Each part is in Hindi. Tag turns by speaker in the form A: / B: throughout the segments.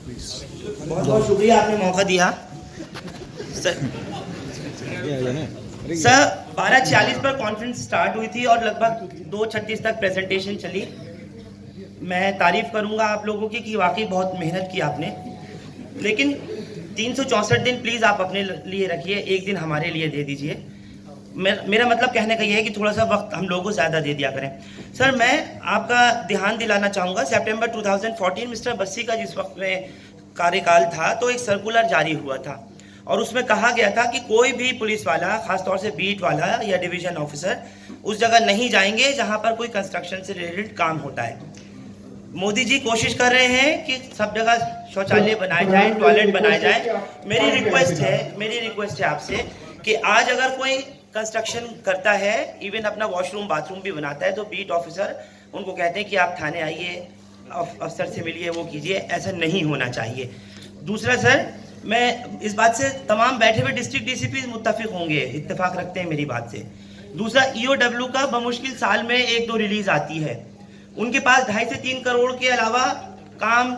A: बहुत बहुत शुक्रिया, आपने मौका दिया। सर 12:40 पर कॉन्फ्रेंस स्टार्ट हुई थी और लगभग 2:36 तक प्रेजेंटेशन चली। मैं तारीफ करूंगा आप लोगों की कि वाकई बहुत मेहनत की आपने, लेकिन 364 दिन प्लीज़ आप अपने लिए रखिए, एक दिन हमारे लिए दे दीजिए। मेरा मतलब कहने का ये है कि थोड़ा सा वक्त हम लोगों को ज़्यादा दे दिया करें। सर, मैं आपका ध्यान दिलाना चाहूँगा, सितंबर 2014 मिस्टर बस्सी का जिस वक्त में कार्यकाल था, तो एक सर्कुलर जारी हुआ था और उसमें कहा गया था कि कोई भी पुलिस वाला, खासतौर से बीट वाला या डिवीजन ऑफिसर, उस जगह नहीं जाएंगे जहां पर कोई कंस्ट्रक्शन से रिलेटेड काम होता है। मोदी जी कोशिश कर रहे हैं कि सब जगह शौचालय बनाए जाए, टॉयलेट बनाए जाए। मेरी रिक्वेस्ट है आपसे कि आज अगर कोई कंस्ट्रक्शन करता है, इवन अपना वॉशरूम बाथरूम भी बनाता है, तो बीट ऑफिसर उनको कहते हैं कि आप थाने आइए, अफसर से मिलिए, वो कीजिए। ऐसा नहीं होना चाहिए। दूसरा सर, मैं इस बात से तमाम बैठे हुए डिस्ट्रिक्ट डीसीपी मुत्तफिक होंगे, इत्तेफाक रखते हैं मेरी बात से। दूसरा, ईओडब्ल्यू का बमुश्किल साल में 1-2 रिलीज आती है। उनके पास 2.5 से 3 करोड़ के अलावा काम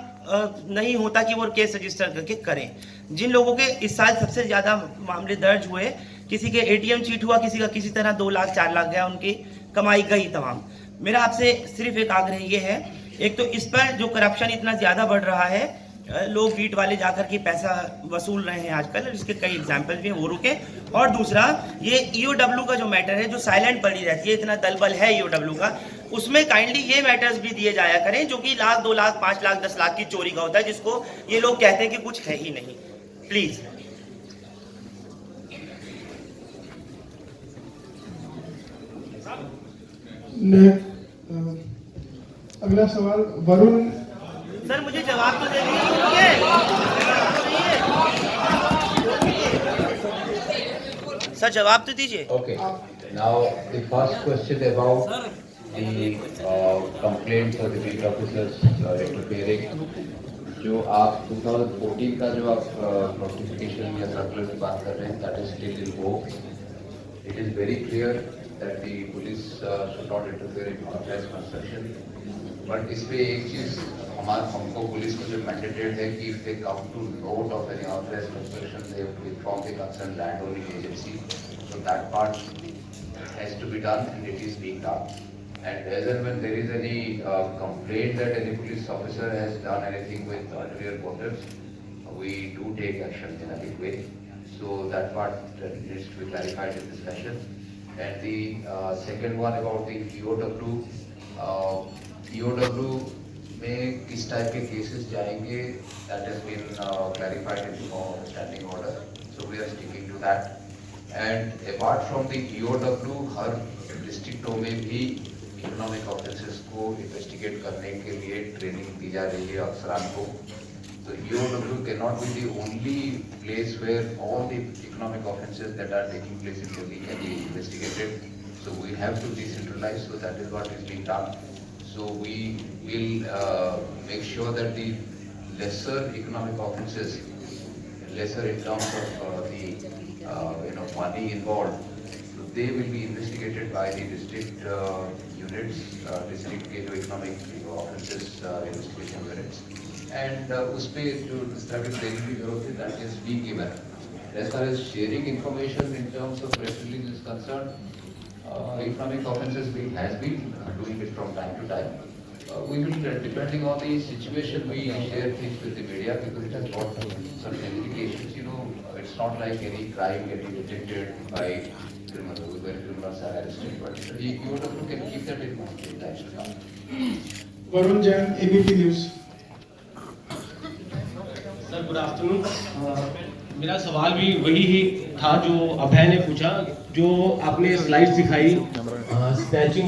A: नहीं होता कि वो केस रजिस्टर करके करें। जिन लोगों के इस साल सबसे ज़्यादा मामले दर्ज हुए, किसी के एटीएम चीट हुआ, किसी का किसी तरह 2 लाख 4 लाख गया, उनकी कमाई गई तमाम। मेरा आपसे सिर्फ एक आग्रह ये है, एक तो इस पर जो करप्शन इतना ज़्यादा बढ़ रहा है, लोग बीट वाले जाकर के पैसा वसूल रहे हैं आजकल, इसके कई एग्जाम्पल्स भी हैं, वो रुके। और दूसरा, ये ईओडब्ल्यू का जो मैटर है, जो साइलेंट पड़ी रहती है, इतना दलबल है ईओडब्ल्यू का, उसमें काइंडली ये मैटर्स भी दिए जाया करें जो कि 1 लाख 2 लाख 5 लाख 10 लाख की चोरी का होता है, जिसको ये लोग कहते हैं कि कुछ है ही नहीं। प्लीज।
B: अगला सवाल वरुण।
A: सर, मुझे जवाब तो दे दीजिए। सर, जवाब तो दीजिए।
C: Okay. Now the first question about the complaint for the beat officers interfering. जो आप 2014 का जो आप नोटिफिकेशन या सर्कुलर की बात कर रहे हैं, that is still in vogue. It is very clear that the police should not interfere in unauthorized construction. But इसमें एक चीज हमको पुलिस को जो mandated है कि if they come to note of any unauthorized construction, they have to inform the concerned landowning agency. So that part has to be done, and it is being done. And as and when there is any complaint that any police officer has done anything with ulterior motives, we do take action in a big way. So that part needs to be clarified in this session. And the second one about the EOW. EOW में किस टाइप के केसेस जाएंगे, that has been clarified in the form of a standing order. So we are sticking to that. And apart from the EOW, हर डिस्ट्रिक्टों में भी इकोनॉमिक ऑफेंसेस को इन्वेस्टिगेट करने के लिए ट्रेनिंग दी जा रही है अफसरान को। So EOW cannot be the only place where all the economic offences that are taking place in Delhi can be investigated. So we have to decentralize. So that is what is being done. So we will make sure that the lesser economic offences, lesser in terms of the money involved, so they will be investigated by the district units, district के जो economic offences investigation units. And उसपे जो strategic training की जरूरत है, that is being given. As far as sharing information in terms of press release is concerned, economic offences has been doing it from time to time. We will, depending on the situation, we share things with the media because it has got certain implications. It's not like any crime getting detected by criminals when criminals are arrested. But you can keep that in mind in times to come.
B: Varun Jain, ABP news.
D: Sir, good afternoon. मेरा सवाल भी वही ही था जो अभय ने पूछा, जो आपने स्लाइड्स दिखाई स्टैचिंग